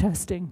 Testing.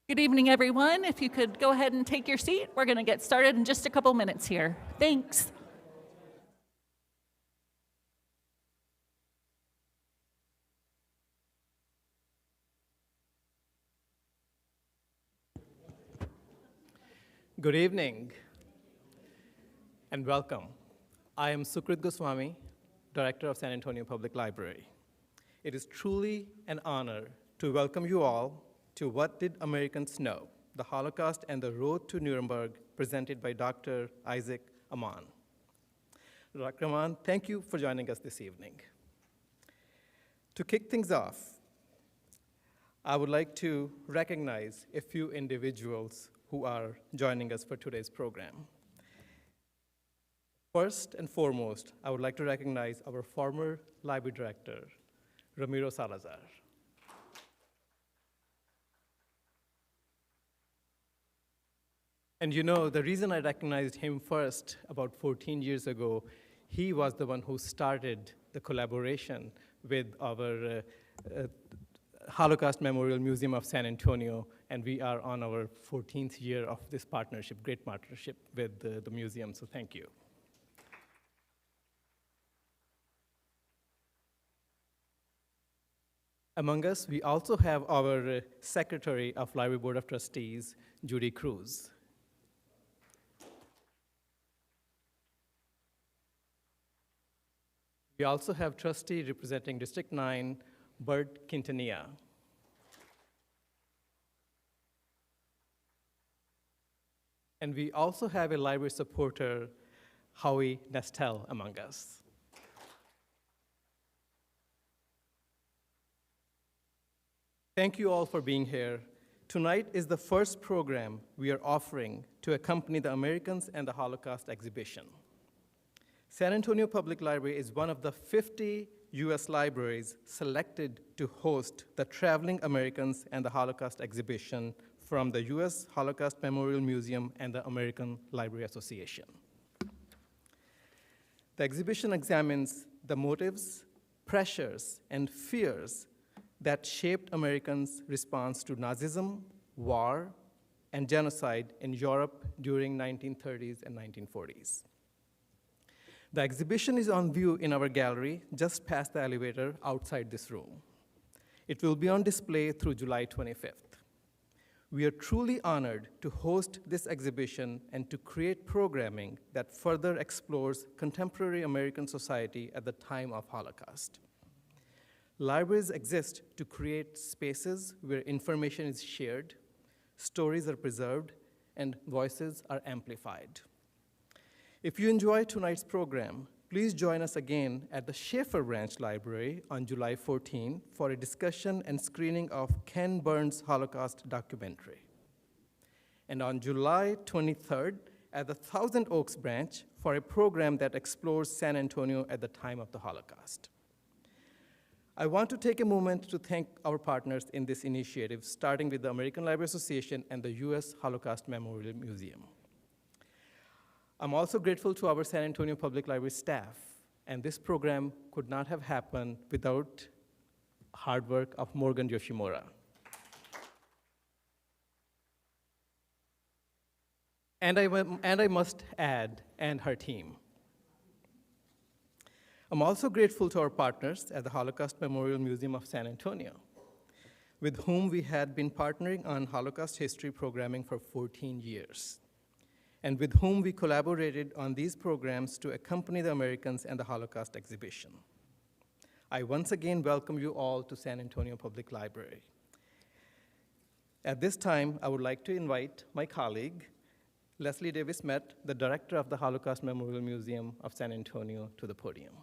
Good evening, everyone. If you could go ahead and take your seat, we're going to get started in just a couple minutes here. Thanks. Good evening and welcome. I am Sukrit Goswami, Director of San Antonio Public Library. It is truly an honor to welcome you all to What Did Americans Know? The Holocaust and the Road to Nuremberg, presented by Dr. Isaac Amon. Dr. Amon, thank you for joining us this evening. To kick things off, I would like to recognize a few individuals who are joining us for today's program. First and foremost, I would like to recognize our former library director, Ramiro Salazar. And you know, the reason I recognized him first, about 14 years ago, he was the one who started the collaboration with our Holocaust Memorial Museum of San Antonio, and we are on our 14th year of this partnership, great partnership with the museum, so thank you. Among us, we also have our Secretary of Library Board of Trustees, Judy Cruz. We also have trustee representing District 9, Bert Quintanilla. And we also have a library supporter, Howie Nestel, among us. Thank you all for being here. Tonight is the first program we are offering to accompany the Americans and the Holocaust exhibition. San Antonio Public Library is one of the 50 US libraries selected to host the Traveling Americans and the Holocaust exhibition from the US Holocaust Memorial Museum and the American Library Association. The exhibition examines the motives, pressures, and fears that shaped Americans' response to Nazism, war, and genocide in Europe during 1930s and 1940s. The exhibition is on view in our gallery just past the elevator outside this room. It will be on display through July 25th. We are truly honored to host this exhibition and to create programming that further explores contemporary American society at the time of Holocaust. Libraries exist to create spaces where information is shared, stories are preserved, and voices are amplified. If you enjoy tonight's program, please join us again at the Schaefer Branch Library on July 14 for a discussion and screening of Ken Burns' Holocaust documentary. And on July 23rd at the Thousand Oaks Branch for a program that explores San Antonio at the time of the Holocaust. I want to take a moment to thank our partners in this initiative, starting with the American Library Association and the US Holocaust Memorial Museum. I'm also grateful to our San Antonio Public Library staff, and this program could not have happened without hard work of Morgan Yoshimura. And I must add, and her team. I'm also grateful to our partners at the Holocaust Memorial Museum of San Antonio, with whom we had been partnering on Holocaust history programming for 14 years. And with whom we collaborated on these programs to accompany the Americans and the Holocaust exhibition. I once again welcome you all to San Antonio Public Library. At this time, I would like to invite my colleague, Leslie Davis Met, the director of the Holocaust Memorial Museum of San Antonio, to the podium.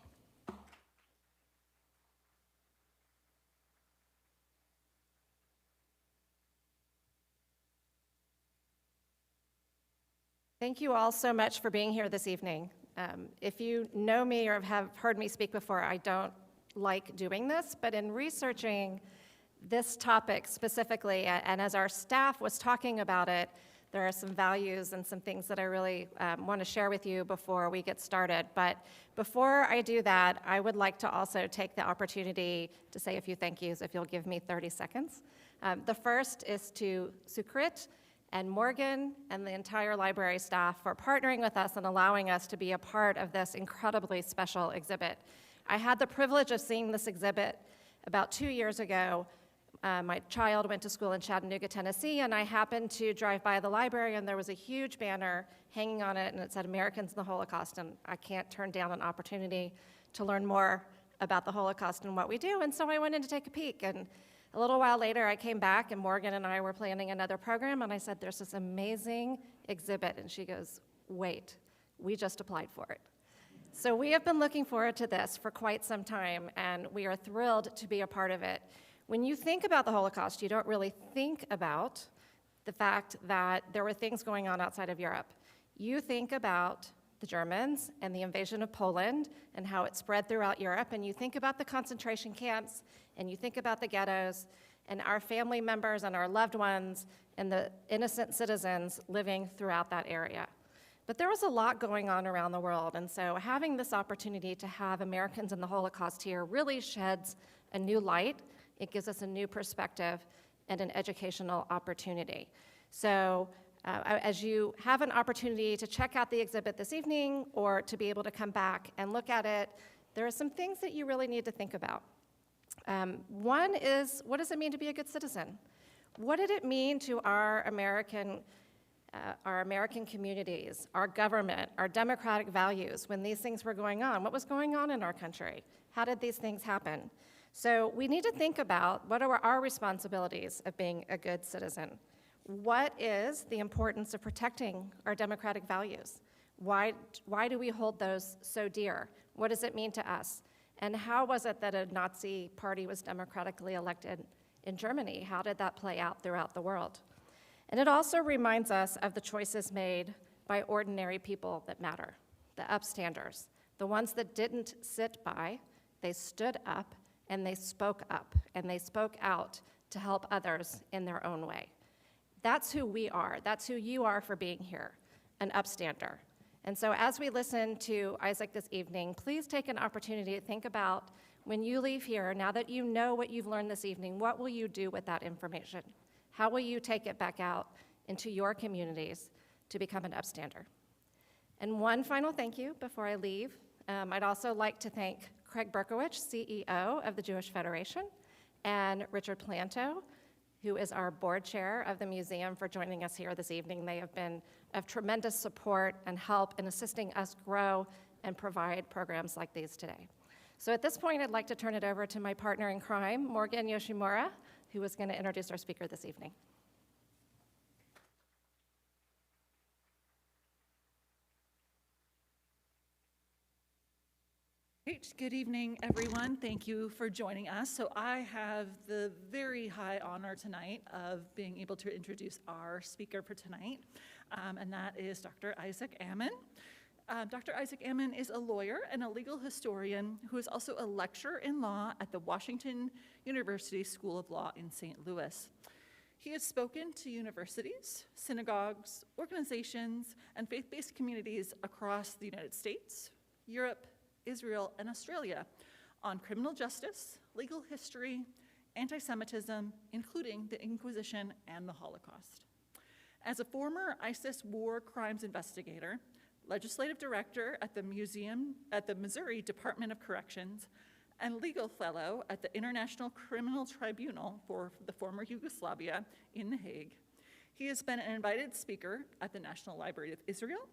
Thank you all so much for being here this evening. If you know me or have heard me speak before, I don't like doing this, but in researching this topic specifically, and as our staff was talking about it, there are some values and some things that I really want to share with you before we get started. But before I do that, I would like to also take the opportunity to say a few thank yous, if you'll give me 30 seconds. The first is to Sukrit and Morgan and the entire library staff for partnering with us and allowing us to be a part of this incredibly special exhibit. I had the privilege of seeing this exhibit about 2 years ago. My child went to school in Chattanooga, Tennessee, and I happened to drive by the library, and there was a huge banner hanging on it, and it said Americans in the Holocaust, and I can't turn down an opportunity to learn more about the Holocaust and what we do, and so I went in to take a peek, and a little while later I came back, and Morgan and I were planning another program, and I said, there's this amazing exhibit, and she goes, wait, we just applied for it. So we have been looking forward to this for quite some time, and we are thrilled to be a part of it. When you think about the Holocaust, you don't really think about the fact that there were things going on outside of Europe. You think about the Germans and the invasion of Poland and how it spread throughout Europe, and you think about the concentration camps, and you think about the ghettos, and our family members and our loved ones and the innocent citizens living throughout that area. But there was a lot going on around the world, and so having this opportunity to have Americans in the Holocaust here really sheds a new light. It gives us a new perspective and an educational opportunity. So as you have an opportunity to check out the exhibit this evening or to be able to come back and look at it, there are some things that you really need to think about. One is, what does it mean to be a good citizen? What did it mean to our American communities, our government, our democratic values when these things were going on? What was going on in our country? How did these things happen? So we need to think about what are our responsibilities of being a good citizen. What is the importance of protecting our democratic values? Why do we hold those so dear? What does it mean to us? And how was it that a Nazi party was democratically elected in Germany? How did that play out throughout the world? And it also reminds us of the choices made by ordinary people that matter, the upstanders, the ones that didn't sit by, they stood up, and they spoke up, and they spoke out to help others in their own way. That's who we are. That's who you are for being here, an upstander. And so as we listen to Isaac this evening, please take an opportunity to think about when you leave here, now that you know what you've learned this evening, what will you do with that information? How will you take it back out into your communities to become an upstander? And one final thank you before I leave. I'd also like to thank Craig Berkowitz, CEO of the Jewish Federation, and Richard Planto, who is our board chair of the museum, for joining us here this evening. They have been of tremendous support and help in assisting us grow and provide programs like these today. So at this point, I'd like to turn it over to my partner in crime, Morgan Yoshimura, who is going to introduce our speaker this evening. Great. Good evening, everyone. Thank you for joining us. So I have the very high honor tonight of being able to introduce our speaker for tonight, and that is Dr. Isaac Amon. Dr. Isaac Amon is a lawyer and a legal historian who is also a lecturer in law at the Washington University School of Law in St. Louis. He has spoken to universities, synagogues, organizations, and faith-based communities across the United States, Europe, Israel, and Australia on criminal justice, legal history, anti-Semitism, including the Inquisition and the Holocaust. As a former ISIS war crimes investigator, legislative director at the Missouri Department of Corrections, and legal fellow at the International Criminal Tribunal for the former Yugoslavia in The Hague, he has been an invited speaker at the National Library of Israel,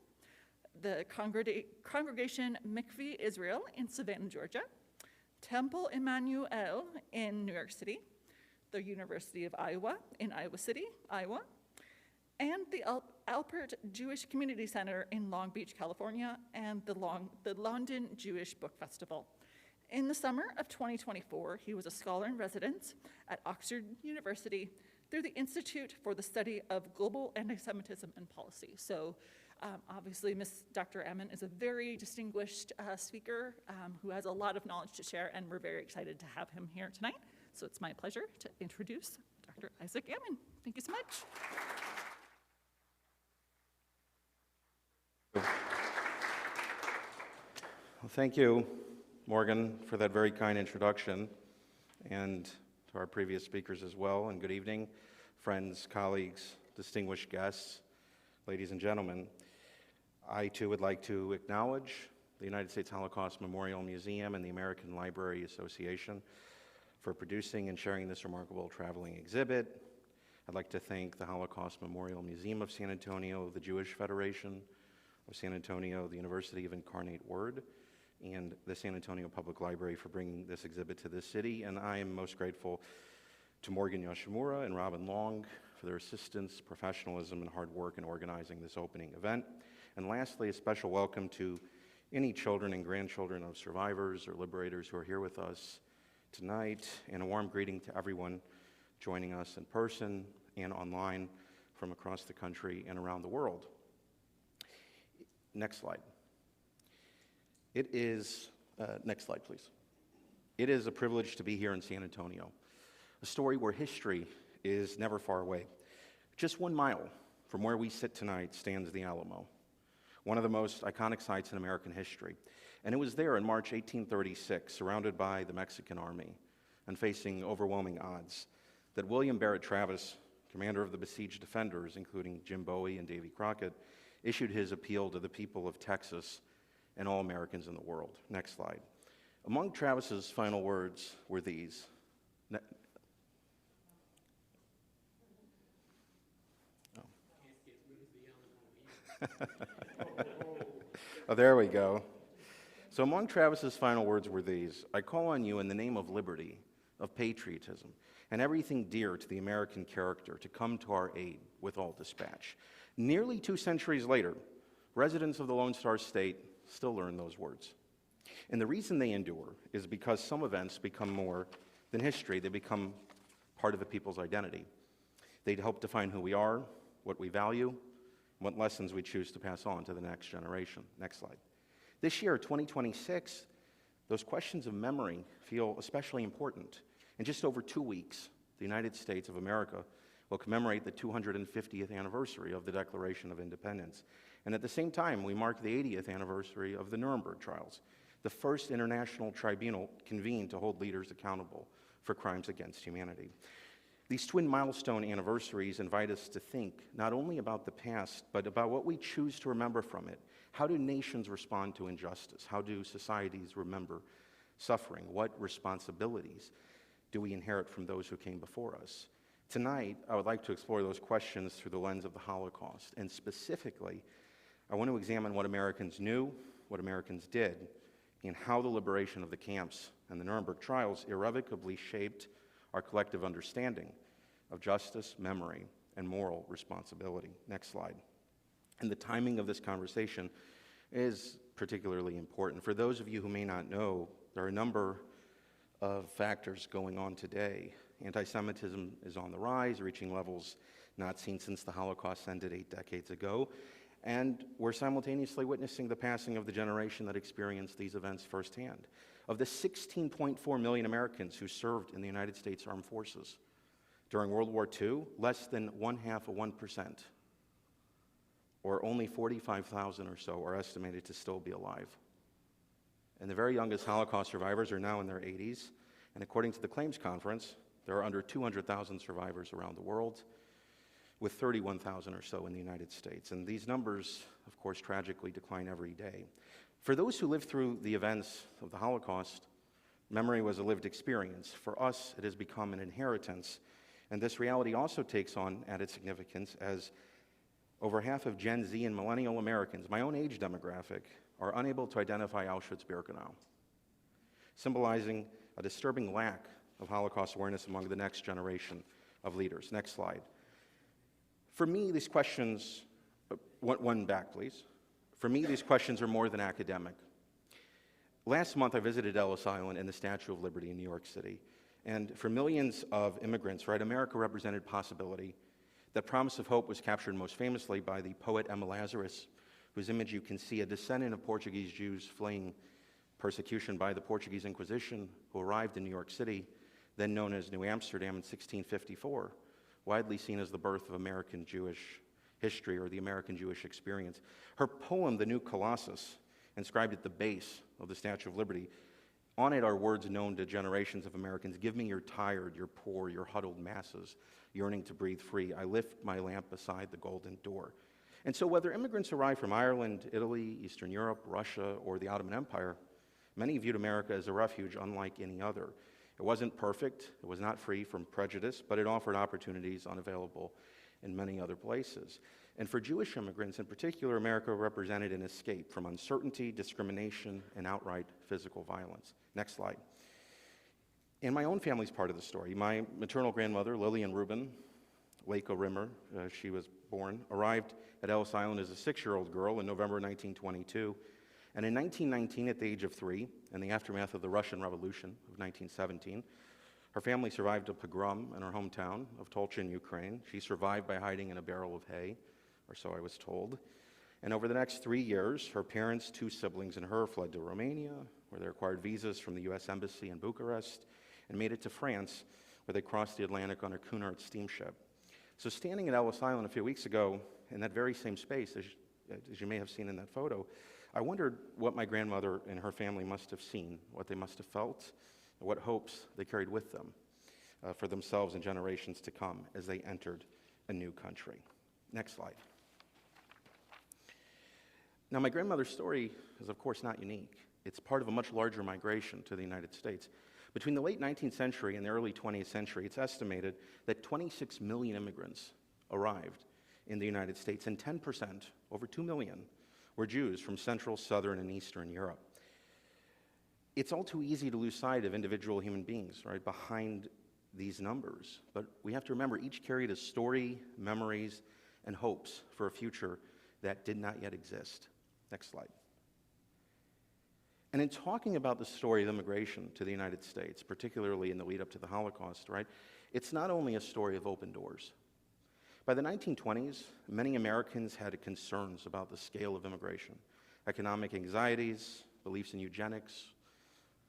the Congregation Mikveh Israel in Savannah, Georgia, Temple Emmanuel in New York City, the University of Iowa in Iowa City, Iowa, and the Alpert Jewish Community Center in Long Beach, California, and the London Jewish Book Festival. In the summer of 2024, he was a scholar in residence at Oxford University through the Institute for the Study of Global Anti-Semitism and Policy. So obviously, Dr. Amon is a very distinguished speaker who has a lot of knowledge to share, and we're very excited to have him here tonight. So it's my pleasure to introduce Dr. Isaac Amon. Thank you so much. Well, thank you, Morgan, for that very kind introduction. And to our previous speakers as well, and good evening, friends, colleagues, distinguished guests, ladies and gentlemen. I, too, would like to acknowledge the United States Holocaust Memorial Museum and the American Library Association for producing and sharing this remarkable traveling exhibit. I'd like to thank the Holocaust Memorial Museum of San Antonio, the Jewish Federation of San Antonio, the University of Incarnate Word, and the San Antonio Public Library for bringing this exhibit to this city. And I am most grateful to Morgan Yoshimura and Robin Long for their assistance, professionalism, and hard work in organizing this opening event. And lastly, a special welcome to any children and grandchildren of survivors or liberators who are here with us tonight, and a warm greeting to everyone joining us in person and online from across the country and around the world. Next slide. It is, next slide, please. It is a privilege to be here in San Antonio, a story where history is never far away. Just 1 mile from where we sit tonight stands the Alamo, one of the most iconic sites in American history. And it was there in March 1836, surrounded by the Mexican army and facing overwhelming odds, that William Barrett Travis, commander of the besieged defenders, including Jim Bowie and Davy Crockett, issued his appeal to the people of Texas and all Americans in the world. Next slide. Among Travis's final words were these. Oh, there we go. So among Travis's final words were these: I call on you in the name of liberty, of patriotism, and everything dear to the American character to come to our aid with all dispatch. Nearly 2 centuries later, residents of the Lone Star State still learn those words. And the reason they endure is because some events become more than history. They become part of the people's identity. They help define who we are, what we value, and what lessons we choose to pass on to the next generation. Next slide. This year, 2026, those questions of memory feel especially important. In just over 2 weeks, the United States of America will commemorate the 250th anniversary of the Declaration of Independence. And at the same time, we mark the 80th anniversary of the Nuremberg Trials, the first international tribunal convened to hold leaders accountable for crimes against humanity. These twin milestone anniversaries invite us to think not only about the past, but about what we choose to remember from it. How do nations respond to injustice? How do societies remember suffering? What responsibilities do we inherit from those who came before us? Tonight, I would like to explore those questions through the lens of the Holocaust, and specifically, I want to examine what Americans knew, what Americans did, and how the liberation of the camps and the Nuremberg Trials irrevocably shaped our collective understanding of justice, memory, and moral responsibility. Next slide. And the timing of this conversation is particularly important. For those of you who may not know, there are a number of factors going on today. Anti-Semitism is on the rise, reaching levels not seen since the Holocaust ended 8 decades ago. And we're simultaneously witnessing the passing of the generation that experienced these events firsthand. Of the 16.4 million Americans who served in the United States Armed Forces during World War II, less than 0.5%, or only 45,000 or so, are estimated to still be alive. And the very youngest Holocaust survivors are now in their 80s, and according to the Claims Conference, there are under 200,000 survivors around the world, with 31,000 or so in the United States. And these numbers, of course, tragically decline every day. For those who lived through the events of the Holocaust, memory was a lived experience. For us, it has become an inheritance. And this reality also takes on added significance as over half of Gen Z and millennial Americans, my own age demographic, are unable to identify Auschwitz-Birkenau, symbolizing a disturbing lack of Holocaust awareness among the next generation of leaders. Next slide. For me, these questions, one back, please. For me, these questions are more than academic. Last month, I visited Ellis Island and the Statue of Liberty in New York City. And for millions of immigrants, right, America represented possibility. That promise of hope was captured most famously by the poet Emma Lazarus, whose image you can see, a descendant of Portuguese Jews fleeing persecution by the Portuguese Inquisition, who arrived in New York City, then known as New Amsterdam in 1654, widely seen as the birth of American Jewish history or the American Jewish experience. Her poem, The New Colossus, inscribed at the base of the Statue of Liberty, On it are words known to generations of Americans. Give me your tired, your poor, your huddled masses, yearning to breathe free. I lift my lamp beside the golden door. And so whether immigrants arrived from Ireland, Italy, Eastern Europe, Russia, or the Ottoman Empire, many viewed America as a refuge unlike any other. It wasn't perfect, it was not free from prejudice, but it offered opportunities unavailable in many other places. And for Jewish immigrants in particular, America represented an escape from uncertainty, discrimination, and outright physical violence. Next slide. In my own family's part of the story, my maternal grandmother, Lillian Rubin, Waco Rimmer, she was born, arrived at Ellis Island as a 6-year-old girl in November 1922. And in 1919, at the age of 3, in the aftermath of the Russian Revolution of 1917, her family survived a pogrom in her hometown of Tolchin, Ukraine. She survived by hiding in a barrel of hay, or so I was told. And over the next 3 years, her parents, 2 siblings, and her fled to Romania, where they acquired visas from the U.S. Embassy in Bucharest, and made it to France, where they crossed the Atlantic on a Cunard steamship. So standing at Ellis Island a few weeks ago, in that very same space, as you may have seen in that photo, I wondered what my grandmother and her family must have seen, what they must have felt, and what hopes they carried with them for themselves and generations to come as they entered a new country. Next slide. Now, my grandmother's story is, of course, not unique. It's part of a much larger migration to the United States. Between the late 19th century and the early 20th century, it's estimated that 26 million immigrants arrived in the United States, and 10%, over 2 million, were Jews from Central, Southern, and Eastern Europe. It's all too easy to lose sight of individual human beings, right, behind these numbers. But we have to remember each carried a story, memories, and hopes for a future that did not yet exist. Next slide. And in talking about the story of immigration to the United States, particularly in the lead up to the Holocaust, right, it's not only a story of open doors. By the 1920s, many Americans had concerns about the scale of immigration, economic anxieties, beliefs in eugenics,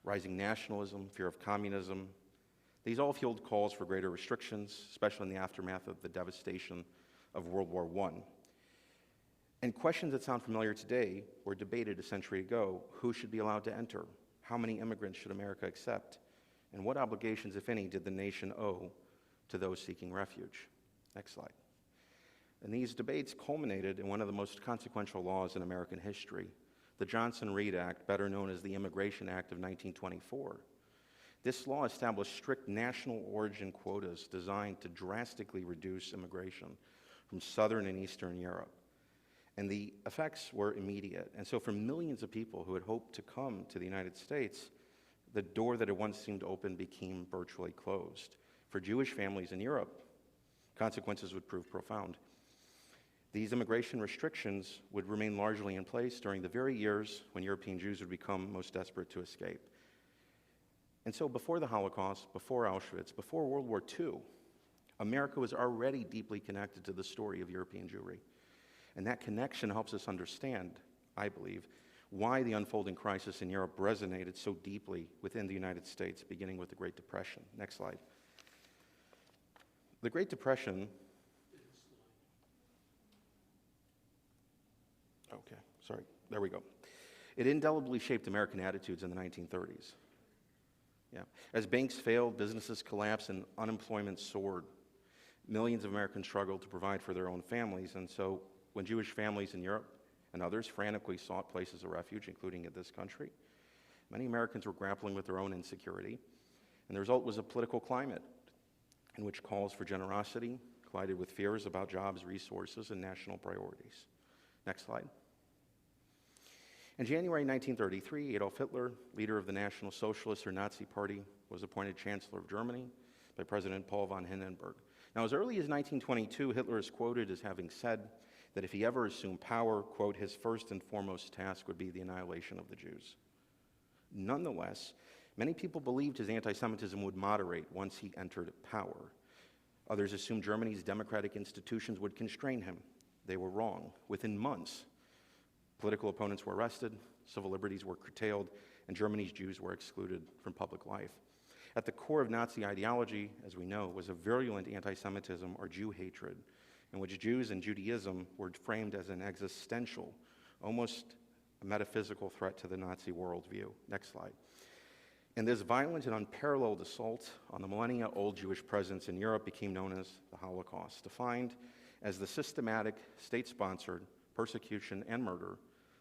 rising nationalism, fear of communism. These all fueled calls for greater restrictions, especially in the aftermath of the devastation of World War I. And questions that sound familiar today were debated a century ago. Who should be allowed to enter? How many immigrants should America accept? And what obligations, if any, did the nation owe to those seeking refuge? Next slide. And these debates culminated in one of the most consequential laws in American history, the Johnson-Reed Act, better known as the Immigration Act of 1924. This law established strict national origin quotas designed to drastically reduce immigration from Southern and Eastern Europe. And the effects were immediate. And so for millions of people who had hoped to come to the United States, the door that had once seemed open became virtually closed. For Jewish families in Europe, consequences would prove profound. These immigration restrictions would remain largely in place during the very years when European Jews would become most desperate to escape. And so before the Holocaust, before Auschwitz, before World War II, America was already deeply connected to the story of European Jewry. And that connection helps us understand, I believe, why the unfolding crisis in Europe resonated so deeply within the United States, beginning with the Great Depression. Next slide. The Great Depression... Okay, sorry, there we go. It indelibly shaped American attitudes in the 1930s. Yeah. As banks failed, businesses collapsed, and unemployment soared, millions of Americans struggled to provide for their own families, and so when Jewish families in Europe and others frantically sought places of refuge, including in this country, many Americans were grappling with their own insecurity, and the result was a political climate in which calls for generosity collided with fears about jobs, resources, and national priorities. Next slide. In January 1933, Adolf Hitler, leader of the National Socialist or Nazi Party, was appointed Chancellor of Germany by President Paul von Hindenburg. Now, as early as 1922, Hitler is quoted as having said that if he ever assumed power, quote, his first and foremost task would be the annihilation of the Jews. Nonetheless, many people believed his anti-Semitism would moderate once he entered power. Others assumed Germany's democratic institutions would constrain him. They were wrong. Within months, political opponents were arrested, civil liberties were curtailed, and Germany's Jews were excluded from public life. At the core of Nazi ideology, as we know, was a virulent anti-Semitism or Jew hatred, in which Jews and Judaism were framed as an existential, almost a metaphysical threat to the Nazi worldview. Next slide. And this violent and unparalleled assault on the millennia-old Jewish presence in Europe became known as the Holocaust, defined as the systematic, state-sponsored persecution and murder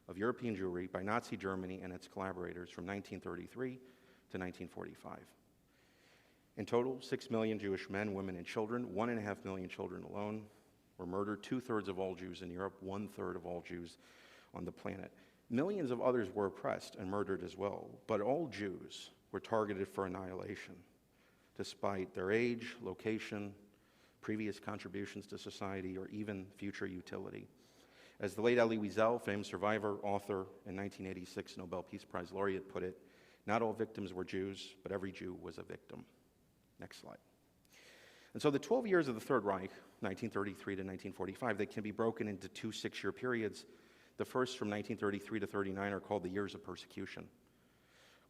of European Jewry by Nazi Germany and its collaborators from 1933 to 1945. In total, 6 million Jewish men, women, and children, 1.5 million children alone, were murdered, 2/3 of all Jews in Europe, 1/3 of all Jews on the planet. Millions of others were oppressed and murdered as well, but all Jews were targeted for annihilation, despite their age, location, previous contributions to society, or even future utility. As the late Elie Wiesel, famed survivor, author, and 1986 Nobel Peace Prize laureate, put it, not all victims were Jews, but every Jew was a victim. Next slide. And so the 12 years of the Third Reich, 1933 to 1945, they can be broken into 2 6-year periods. The first, from 1933 to 39, are called the years of persecution.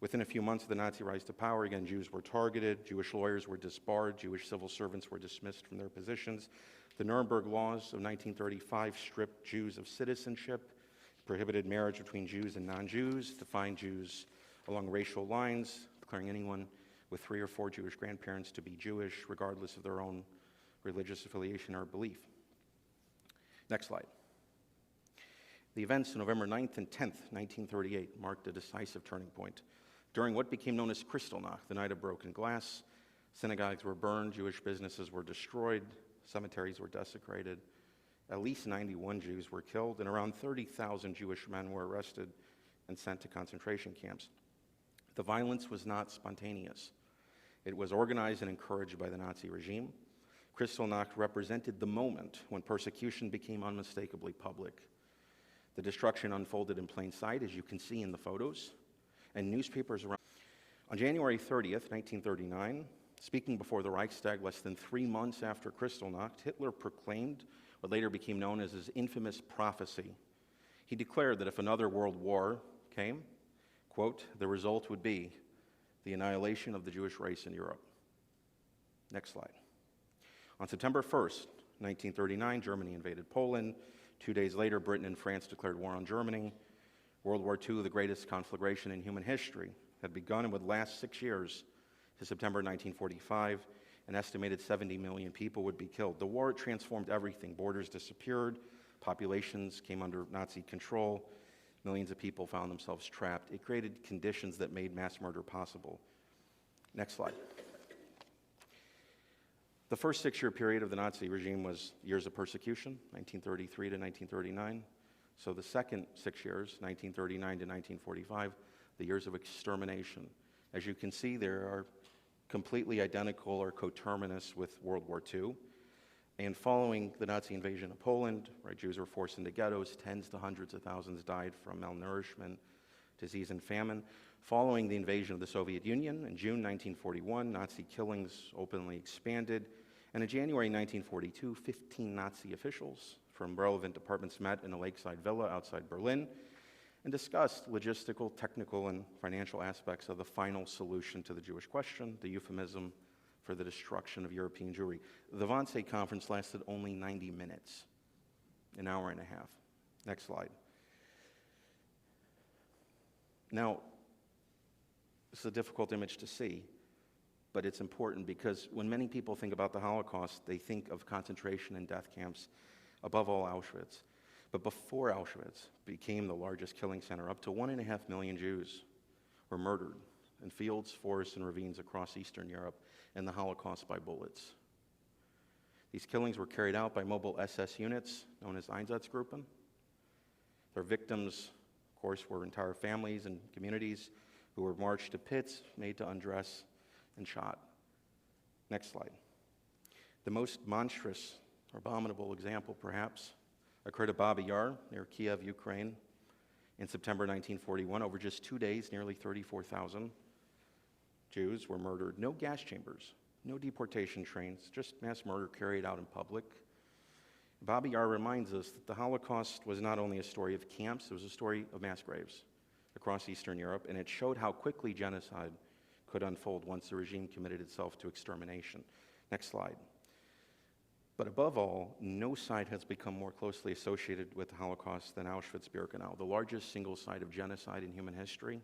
Within a few months of the Nazi rise to power, again, Jews were targeted, Jewish lawyers were disbarred, Jewish civil servants were dismissed from their positions. The Nuremberg laws of 1935 stripped Jews of citizenship, prohibited marriage between Jews and non-Jews, defined Jews along racial lines, declaring anyone with 3 or 4 Jewish grandparents to be Jewish, regardless of their own religious affiliation or belief. Next slide. The events on November 9th and 10th, 1938, marked a decisive turning point. During what became known as Kristallnacht, the night of broken glass, synagogues were burned, Jewish businesses were destroyed, cemeteries were desecrated, at least 91 Jews were killed, and around 30,000 Jewish men were arrested and sent to concentration camps. The violence was not spontaneous. It was organized and encouraged by the Nazi regime. Kristallnacht represented the moment when persecution became unmistakably public. The destruction unfolded in plain sight, as you can see in the photos, and newspapers around. On January 30th, 1939, speaking before the Reichstag less than 3 months after Kristallnacht, Hitler proclaimed what later became known as his infamous prophecy. He declared that if another world war came, quote, the result would be the annihilation of the Jewish race in Europe. Next slide. On September 1st, 1939, Germany invaded Poland. 2 days later, Britain and France declared war on Germany. World War II, the greatest conflagration in human history, had begun and would last 6 years to September 1945. An estimated 70 million people would be killed. The war transformed everything. Borders disappeared. Populations came under Nazi control. Millions of people found themselves trapped. It created conditions that made mass murder possible. Next slide. The first 6-year period of the Nazi regime was years of persecution, 1933 to 1939. So the second 6 years, 1939 to 1945, the years of extermination. As you can see, they are completely identical or coterminous with World War II. And following the Nazi invasion of Poland, right, Jews were forced into ghettos, tens to hundreds of thousands died from malnourishment, disease, and famine. Following the invasion of the Soviet Union in June 1941, Nazi killings openly expanded. And in January 1942, 15 Nazi officials from relevant departments met in a lakeside villa outside Berlin and discussed logistical, technical, and financial aspects of the final solution to the Jewish question, the euphemism for the destruction of European Jewry. The Wannsee Conference lasted only 90 minutes, an hour and a half. Next slide. Now, this is a difficult image to see, but it's important because when many people think about the Holocaust, they think of concentration and death camps, above all Auschwitz. But before Auschwitz became the largest killing center, up to 1.5 million Jews were murdered in fields, forests, and ravines across Eastern Europe in the Holocaust by bullets. These killings were carried out by mobile SS units known as Einsatzgruppen. Their victims, of course, were entire families and communities who were marched to pits, made to undress, and shot. Next slide. The most monstrous or abominable example, perhaps, occurred at Babi Yar, near Kiev, Ukraine, in September 1941. Over just 2 days, nearly 34,000 Jews were murdered. No gas chambers, no deportation trains, just mass murder carried out in public. Babi Yar reminds us that the Holocaust was not only a story of camps, it was a story of mass graves across Eastern Europe, and it showed how quickly genocide could unfold once the regime committed itself to extermination. Next slide. But above all, no site has become more closely associated with the Holocaust than Auschwitz-Birkenau, the largest single site of genocide in human history,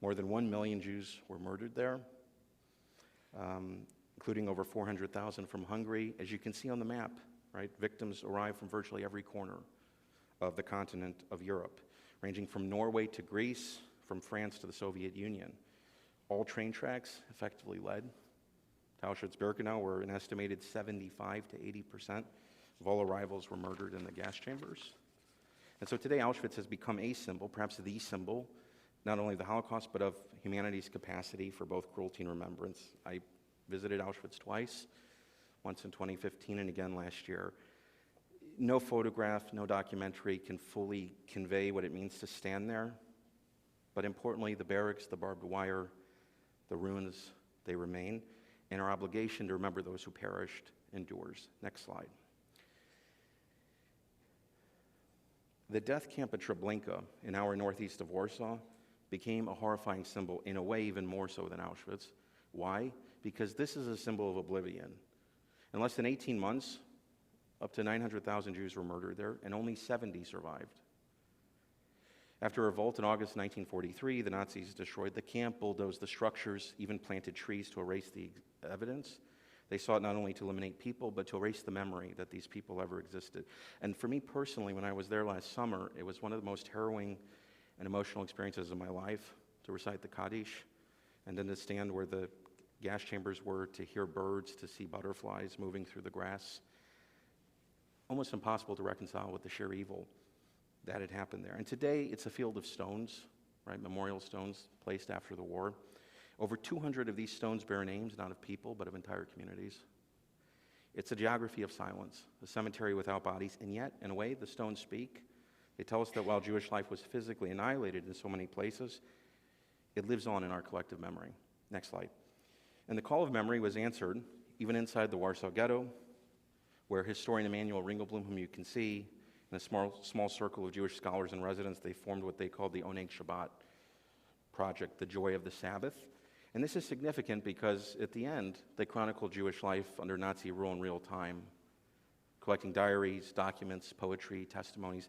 More than 1 million Jews were murdered there, including over 400,000 from Hungary. As you can see on the map, right, victims arrived from virtually every corner of the continent of Europe, ranging from Norway to Greece, from France to the Soviet Union. All train tracks effectively led to Auschwitz-Birkenau, where an estimated 75 to 80% of all arrivals were murdered in the gas chambers. And so today Auschwitz has become a symbol, perhaps the symbol, not only of the Holocaust, but of humanity's capacity for both cruelty and remembrance. I visited Auschwitz twice, once in 2015 and again last year. No photograph, no documentary can fully convey what it means to stand there. But importantly, the barracks, the barbed wire, the ruins, they remain. And our obligation to remember those who perished endures. Next slide. The death camp at Treblinka, an hour northeast of Warsaw, became a horrifying symbol, in a way even more so than Auschwitz. Why? Because this is a symbol of oblivion. In less than 18 months, up to 900,000 Jews were murdered there, and only 70 survived. After a revolt in August 1943, the Nazis destroyed the camp, bulldozed the structures, even planted trees to erase the evidence. They sought not only to eliminate people, but to erase the memory that these people ever existed. And for me personally, when I was there last summer, it was one of the most harrowing and emotional experiences of my life to recite the Kaddish and then to stand where the gas chambers were, to hear birds, to see butterflies moving through the grass. Almost impossible to reconcile with the sheer evil that had happened there. And today, it's a field of stones, right, memorial stones placed after the war. Over 200 of these stones bear names, not of people, but of entire communities. It's a geography of silence, a cemetery without bodies, and yet, in a way, the stones speak. They tell us that while Jewish life was physically annihilated in so many places, it lives on in our collective memory. Next slide. And the call of memory was answered even inside the Warsaw Ghetto, where historian Emanuel Ringelblum, whom you can see, in a small circle of Jewish scholars and residents, they formed what they called the Oneg Shabbat project, the joy of the Sabbath. And this is significant because at the end, they chronicled Jewish life under Nazi rule in real time, collecting diaries, documents, poetry, testimonies.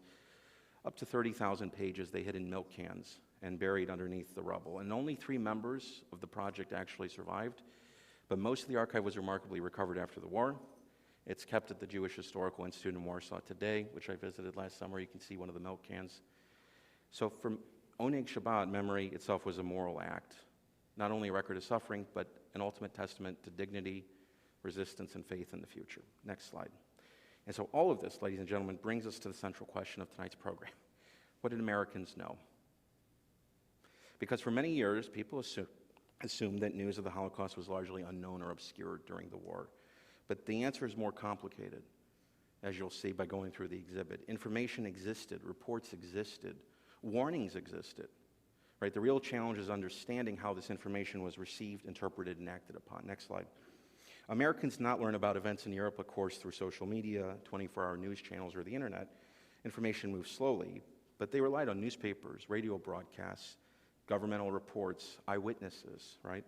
Up to 30,000 pages they hid in milk cans and buried underneath the rubble. And only 3 members of the project actually survived, but most of the archive was remarkably recovered after the war. It's kept at the Jewish Historical Institute in Warsaw today, which I visited last summer. You can see one of the milk cans. So from Oneg Shabbat, memory itself was a moral act, not only a record of suffering, but an ultimate testament to dignity, resistance, and faith in the future. Next slide. And so all of this, ladies and gentlemen, brings us to the central question of tonight's program. What did Americans know? Because for many years, people assumed that news of the Holocaust was largely unknown or obscured during the war. But the answer is more complicated, as you'll see by going through the exhibit. Information existed, reports existed, warnings existed. Right? The real challenge is understanding how this information was received, interpreted, and acted upon. Next slide. Americans did not learn about events in Europe, of course, through social media, 24-hour news channels, or the internet. Information moved slowly, but they relied on newspapers, radio broadcasts, governmental reports, eyewitnesses, right?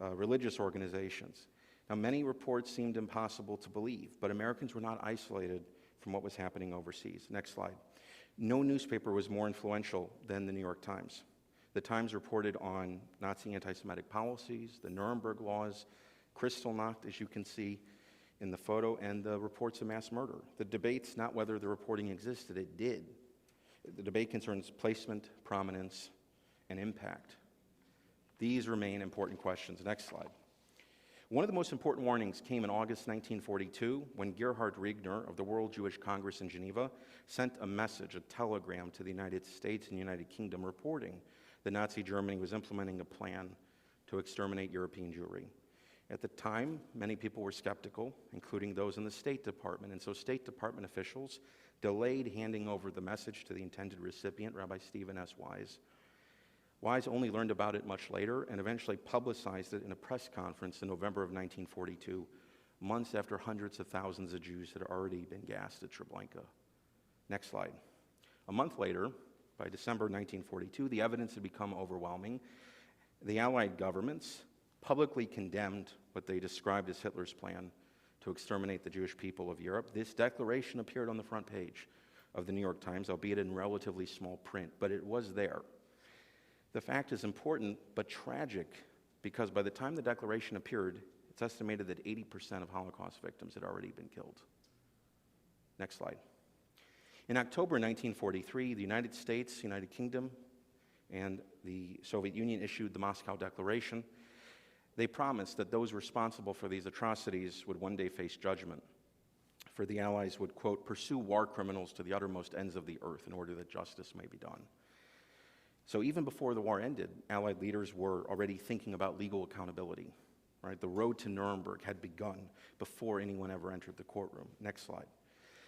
Religious organizations. Now, many reports seemed impossible to believe, but Americans were not isolated from what was happening overseas. Next slide. No newspaper was more influential than the New York Times. The Times reported on Nazi anti-Semitic policies, the Nuremberg laws, Kristallnacht, as you can see in the photo, and the reports of mass murder. The debate's not whether the reporting existed, it did. The debate concerns placement, prominence, and impact. These remain important questions. Next slide. One of the most important warnings came in August 1942 when Gerhard Riegner of the World Jewish Congress in Geneva sent a message, a telegram to the United States and United Kingdom reporting that Nazi Germany was implementing a plan to exterminate European Jewry. At the time, many people were skeptical, including those in the State Department, and so State Department officials delayed handing over the message to the intended recipient, Rabbi Stephen S. Wise. Wise only learned about it much later and eventually publicized it in a press conference in November of 1942, months after hundreds of thousands of Jews had already been gassed at Treblinka. Next slide. A month later, by December 1942, the evidence had become overwhelming. The Allied governments publicly condemned what they described as Hitler's plan to exterminate the Jewish people of Europe. This declaration appeared on the front page of the New York Times, albeit in relatively small print, but it was there. The fact is important but tragic because by the time the Declaration appeared, it's estimated that 80% of Holocaust victims had already been killed. Next slide. In October 1943, the United States, United Kingdom, and the Soviet Union issued the Moscow Declaration. They promised that those responsible for these atrocities would one day face judgment, for the Allies would, quote, pursue war criminals to the uttermost ends of the earth in order that justice may be done. So even before the war ended, Allied leaders were already thinking about legal accountability, right? The road to Nuremberg had begun before anyone ever entered the courtroom. Next slide.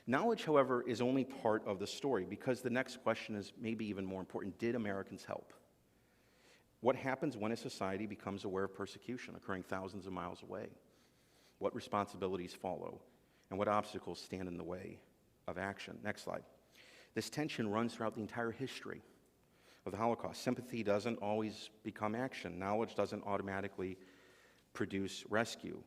Knowledge, however, is only part of the story because the next question is maybe even more important. Did Americans help? What happens when a society becomes aware of persecution occurring thousands of miles away? What responsibilities follow? And what obstacles stand in the way of action? Next slide. This tension runs throughout the entire history of the Holocaust. Sympathy doesn't always become action. Knowledge doesn't automatically produce rescue.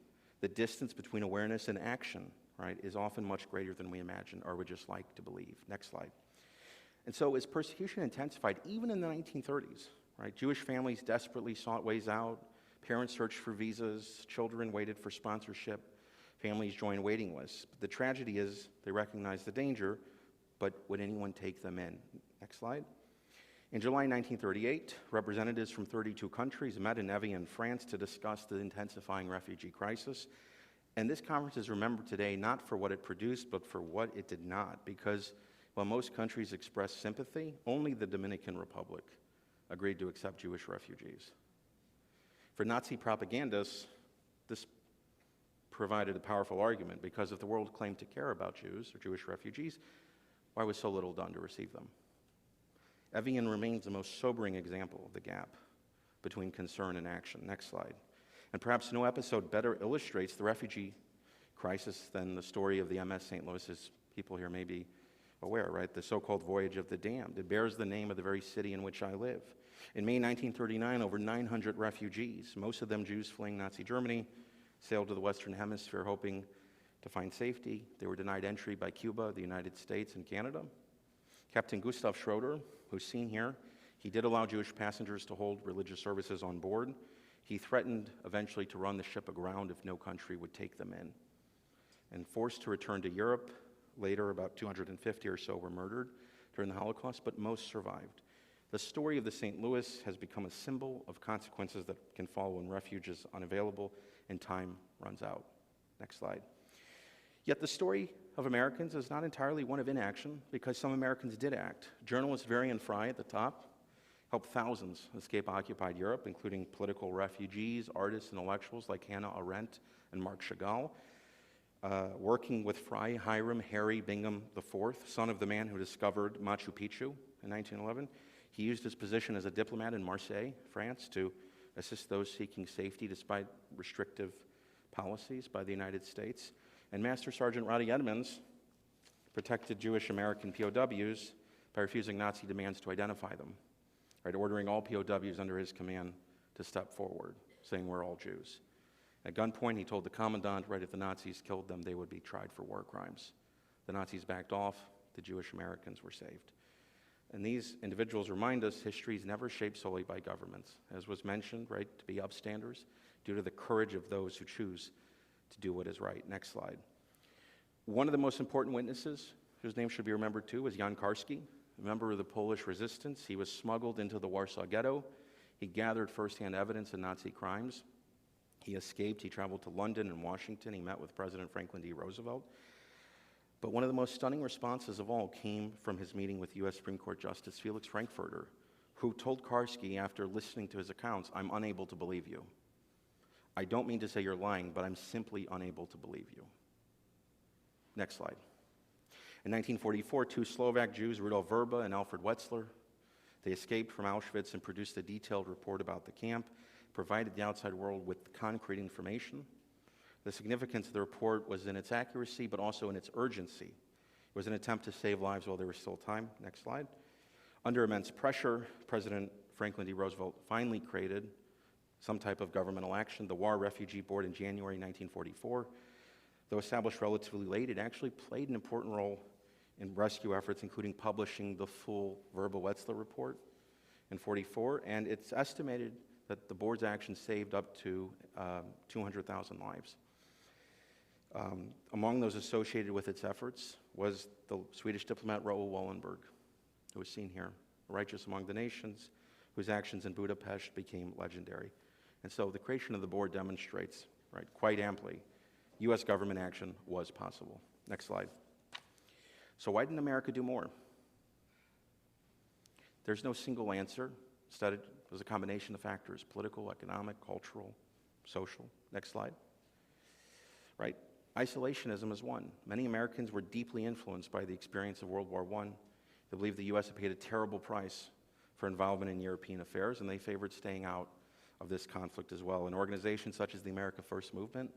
The distance between awareness and action, right, is often much greater than we imagine or would just like to believe. Next slide. And so as persecution intensified, even in the 1930s, right, Jewish families desperately sought ways out. Parents searched for visas. Children waited for sponsorship. Families joined waiting lists. But the tragedy is they recognized the danger, but would anyone take them in? Next slide. In July 1938, representatives from 32 countries met in Evian, France to discuss the intensifying refugee crisis. And this conference is remembered today not for what it produced, but for what it did not, because while most countries expressed sympathy, only the Dominican Republic agreed to accept Jewish refugees. For Nazi propagandists, this provided a powerful argument, because if the world claimed to care about Jews or Jewish refugees, why was so little done to receive them? Evian remains the most sobering example of the gap between concern and action. Next slide. And perhaps no episode better illustrates the refugee crisis than the story of the MS St. Louis, as people here may be aware, right? The so-called Voyage of the Damned. It bears the name of the very city in which I live. In May 1939, over 900 refugees, most of them Jews fleeing Nazi Germany, sailed to the Western Hemisphere hoping to find safety. They were denied entry by Cuba, the United States, and Canada. Captain Gustav Schroeder, who's seen here, he did allow Jewish passengers to hold religious services on board. He threatened eventually to run the ship aground if no country would take them in. And forced to return to Europe, later about 250 or so were murdered during the Holocaust, but most survived. The story of the St. Louis has become a symbol of consequences that can follow when refuge is unavailable and time runs out. Next slide. Yet the story of Americans is not entirely one of inaction, because some Americans did act. Journalist Varian Fry at the top helped thousands escape occupied Europe, including political refugees, artists, and intellectuals like Hannah Arendt and Marc Chagall. Working with Fry, Hiram Harry Bingham IV, son of the man who discovered Machu Picchu in 1911, he used his position as a diplomat in Marseille, France, to assist those seeking safety despite restrictive policies by the United States. And Master Sergeant Roddy Edmonds protected Jewish American POWs by refusing Nazi demands to identify them, right, ordering all POWs under his command to step forward, saying we're all Jews. At gunpoint, he told the commandant, right, if the Nazis killed them, they would be tried for war crimes. The Nazis backed off. The Jewish Americans were saved. And these individuals remind us history is never shaped solely by governments, as was mentioned, right, to be upstanders, due to the courage of those who choose to do what is right. Next slide. One of the most important witnesses, whose name should be remembered too, was Jan Karski, a member of the Polish resistance. He was smuggled into the Warsaw Ghetto. He gathered firsthand evidence of Nazi crimes. He escaped. He traveled to London and Washington. He met with President Franklin D. Roosevelt. But one of the most stunning responses of all came from his meeting with U.S. Supreme Court Justice Felix Frankfurter, who told Karski after listening to his accounts, "I'm unable to believe you. I don't mean to say you're lying, but I'm simply unable to believe you." Next slide. In 1944, two Slovak Jews, Rudolf Verba and Alfred Wetzler, they escaped from Auschwitz and produced a detailed report about the camp, provided the outside world with concrete information. The significance of the report was in its accuracy, but also in its urgency. It was an attempt to save lives while there was still time. Next slide. Under immense pressure, President Franklin D. Roosevelt finally created some type of governmental action, the War Refugee Board, in January 1944. Though established relatively late, it actually played an important role in rescue efforts, including publishing the full Verba-Wetzler report. in 44, and it's estimated that the board's actions saved up to 200,000 lives. Among those associated with its efforts was the Swedish diplomat Raoul Wallenberg, who was seen here, righteous among the nations, whose actions in Budapest became legendary. And so the creation of the board demonstrates, right, quite amply, U.S. government action was possible. Next slide. So why didn't America do more? There's no single answer. Instead, it was a combination of factors: political, economic, cultural, social. Next slide. Right. Isolationism is one. Many Americans were deeply influenced by the experience of World War I. They believed the U.S. had paid a terrible price for involvement in European affairs, and they favored staying out of this conflict as well. An organization such as the America First Movement,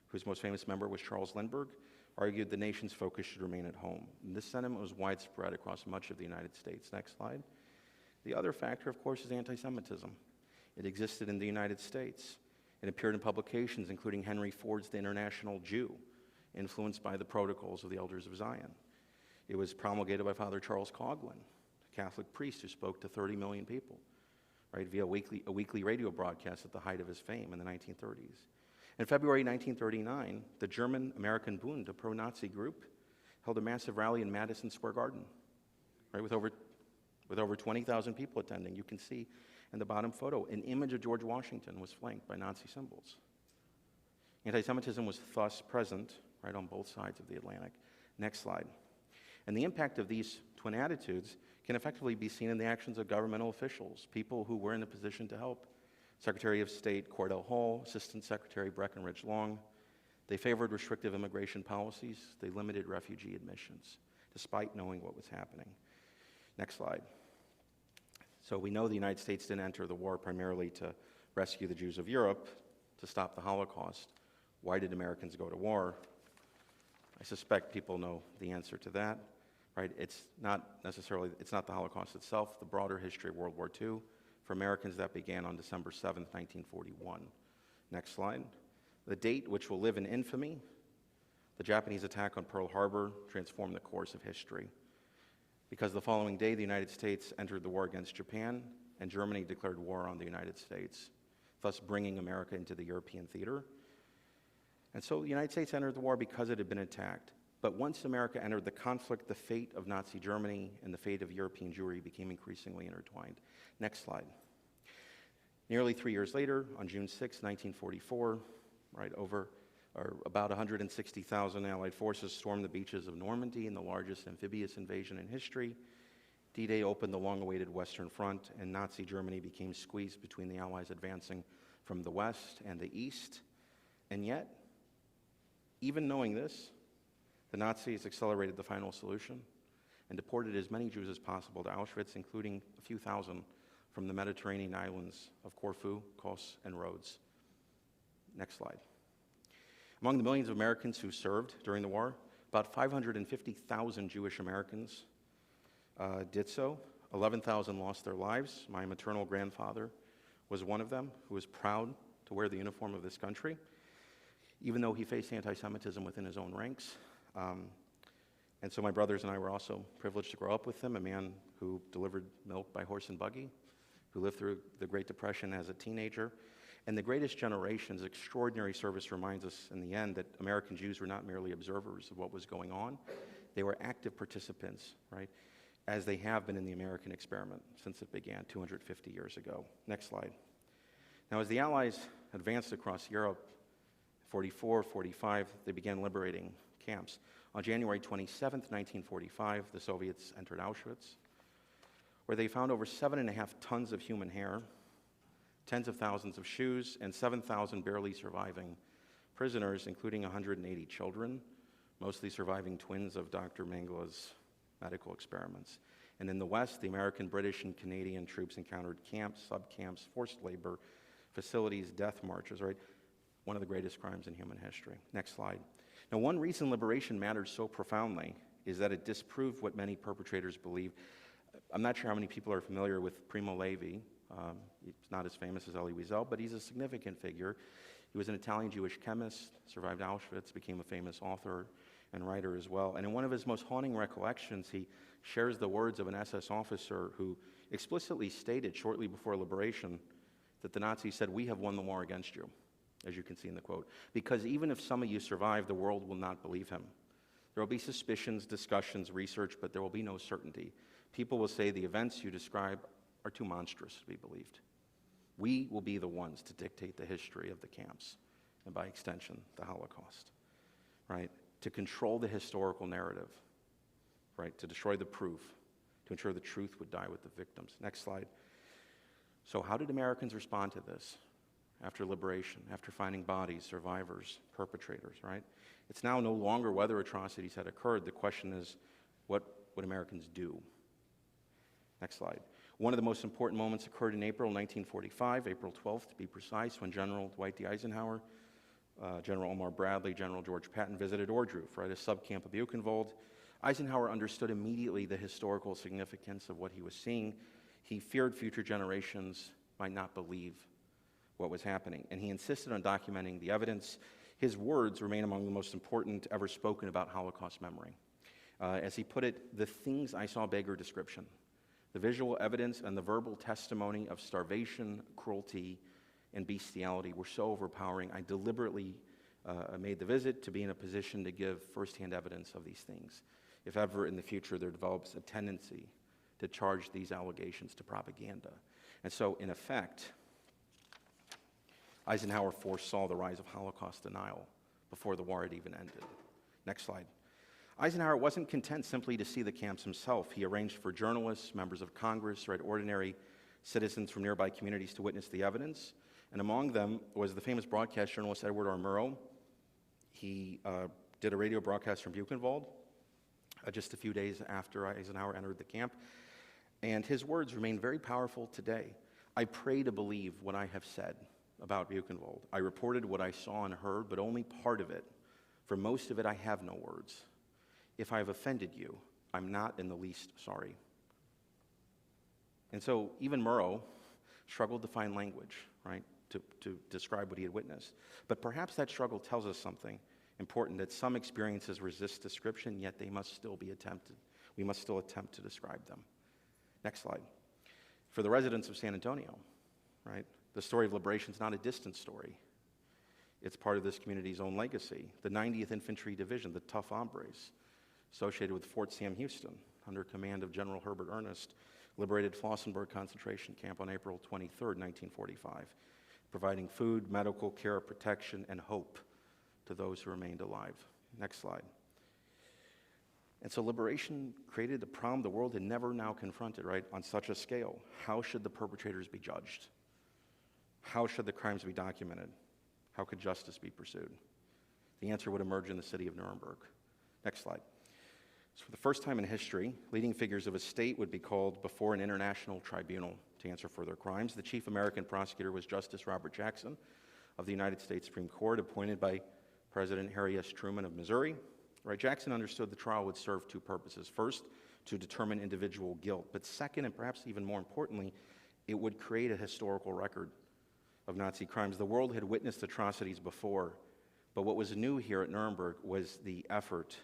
whose most famous member was Charles Lindbergh, argued the nation's focus should remain at home. And this sentiment was widespread across much of the United States. Next slide. The other factor, of course, is anti-Semitism. It existed in the United States. It appeared in publications including Henry Ford's The International Jew, influenced by the Protocols of the Elders of Zion. It was promulgated by Father Charles Coughlin, a Catholic priest who spoke to 30 million people, right, via a weekly radio broadcast at the height of his fame in the 1930s. In February 1939, the German-American Bund, a pro-Nazi group, held a massive rally in Madison Square Garden, right, with over 20,000 people attending. You can see in the bottom photo, an image of George Washington was flanked by Nazi symbols. Anti-Semitism was thus present, right, on both sides of the Atlantic. Next slide. And the impact of these twin attitudes can effectively be seen in the actions of governmental officials, people who were in a position to help. Secretary of State Cordell Hull, Assistant Secretary Breckinridge Long. They favored restrictive immigration policies. They limited refugee admissions, despite knowing what was happening. Next slide. So we know the United States didn't enter the war primarily to rescue the Jews of Europe, to stop the Holocaust. Why did Americans go to war? I suspect people know the answer to that, right? It's not the Holocaust itself, the broader history of World War II. For Americans, that began on December 7th, 1941. Next slide. The date which will live in infamy, the Japanese attack on Pearl Harbor, transformed the course of history. Because the following day, the United States entered the war against Japan, and Germany declared war on the United States, thus bringing America into the European theater. And so the United States entered the war because it had been attacked. But once America entered the conflict, the fate of Nazi Germany and the fate of European Jewry became increasingly intertwined. Next slide. Nearly 3 years later, on June 6, 1944, right, about 160,000 Allied forces stormed the beaches of Normandy in the largest amphibious invasion in history. D-Day opened the long-awaited Western Front, and Nazi Germany became squeezed between the Allies advancing from the west and the east. And yet, even knowing this, the Nazis accelerated the final solution and deported as many Jews as possible to Auschwitz, including a few thousand from the Mediterranean islands of Corfu, Kos, and Rhodes. Next slide. Among the millions of Americans who served during the war, about 550,000 Jewish Americans did so. 11,000 lost their lives. My maternal grandfather was one of them, who was proud to wear the uniform of this country, even though he faced anti-Semitism within his own ranks. And so my brothers and I were also privileged to grow up with him, a man who delivered milk by horse and buggy, who lived through the Great Depression as a teenager. And the Greatest Generation's extraordinary service reminds us in the end that American Jews were not merely observers of what was going on. They were active participants, right, as they have been in the American experiment since it began 250 years ago. Next slide. Now, as the Allies advanced across Europe, 44, 45, they began liberating camps. On January 27th, 1945, the Soviets entered Auschwitz, where they found over 7.5 tons of human hair, tens of thousands of shoes, and 7,000 barely surviving prisoners, including 180 children, mostly surviving twins of Dr. Mengele's medical experiments. And in the West, the American, British, and Canadian troops encountered camps, subcamps, forced labor, facilities, death marches, right? One of the greatest crimes in human history. Next slide. Now, one reason liberation matters so profoundly is that it disproved what many perpetrators believed. I'm not sure how many people are familiar with Primo Levi. He's not as famous as Elie Wiesel, but he's a significant figure. He was an Italian Jewish chemist, survived Auschwitz, became a famous author and writer as well. And in one of his most haunting recollections, he shares the words of an SS officer who explicitly stated shortly before liberation that the Nazis said, "We have won the war against you," as you can see in the quote, because even if some of you survive, the world will not believe him. There will be suspicions, discussions, research, but there will be no certainty. People will say the events you describe are too monstrous to be believed. We will be the ones to dictate the history of the camps, and by extension, the Holocaust, right? To control the historical narrative, right? To destroy the proof, to ensure the truth would die with the victims. Next slide. So how did Americans respond to this after liberation, after finding bodies, survivors, perpetrators, right? It's now no longer whether atrocities had occurred. The question is, what would Americans do? Next slide. One of the most important moments occurred in April 1945, April 12th to be precise, when General Dwight D. Eisenhower, General Omar Bradley, General George Patton visited Ohrdruf, right, a subcamp of Buchenwald. Eisenhower understood immediately the historical significance of what he was seeing. He feared future generations might not believe what was happening, and he insisted on documenting the evidence. His words remain among the most important ever spoken about Holocaust memory. As he put it, "The things I saw beggar description. The visual evidence and the verbal testimony of starvation, cruelty, and bestiality were so overpowering, I deliberately made the visit to be in a position to give firsthand evidence of these things. If ever in the future there develops a tendency to charge these allegations to propaganda." And so, in effect, Eisenhower foresaw the rise of Holocaust denial before the war had even ended. Next slide. Eisenhower wasn't content simply to see the camps himself. He arranged for journalists, members of Congress, right, ordinary citizens from nearby communities to witness the evidence. And among them was the famous broadcast journalist Edward R. Murrow. He did a radio broadcast from Buchenwald just a few days after Eisenhower entered the camp. And his words remain very powerful today. "I pray to believe what I have said about Buchenwald. I reported what I saw and heard, but only part of it. For most of it, I have no words. If I have offended you, I'm not in the least sorry." And so even Murrow struggled to find language, right, to describe what he had witnessed. But perhaps that struggle tells us something important, that some experiences resist description, yet they must still be attempted. We must still attempt to describe them. Next slide. For the residents of San Antonio, right, the story of liberation is not a distant story. It's part of this community's own legacy. The 90th Infantry Division, the tough hombres, associated with Fort Sam Houston, under command of General Herbert Ernest, liberated Flossenburg concentration camp on April 23rd, 1945, providing food, medical care, protection, and hope to those who remained alive. Next slide. And so liberation created a problem the world had never now confronted, right, on such a scale. How should the perpetrators be judged? How should the crimes be documented? How could justice be pursued? The answer would emerge in the city of Nuremberg. Next slide. So for the first time in history, leading figures of a state would be called before an international tribunal to answer for their crimes. The chief American prosecutor was Justice Robert Jackson of the United States Supreme Court, appointed by President Harry S. Truman of Missouri. Right, Jackson understood the trial would serve two purposes. First, to determine individual guilt, but second, and perhaps even more importantly, it would create a historical record of Nazi crimes. The world had witnessed atrocities before, but what was new here at Nuremberg was the effort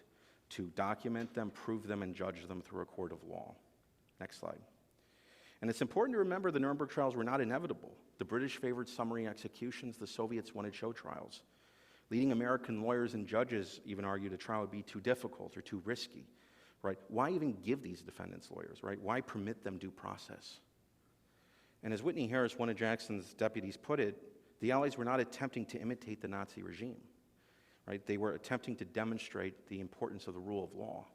to document them, prove them, and judge them through a court of law. Next slide. And it's important to remember the Nuremberg trials were not inevitable. The British favored summary executions, the Soviets wanted show trials. Leading American lawyers and judges even argued a trial would be too difficult or too risky, right? Why even give these defendants lawyers, right? Why permit them due process? And as Whitney Harris, one of Jackson's deputies, put it, the Allies were not attempting to imitate the Nazi regime, right? They were attempting to demonstrate the importance of the rule of law.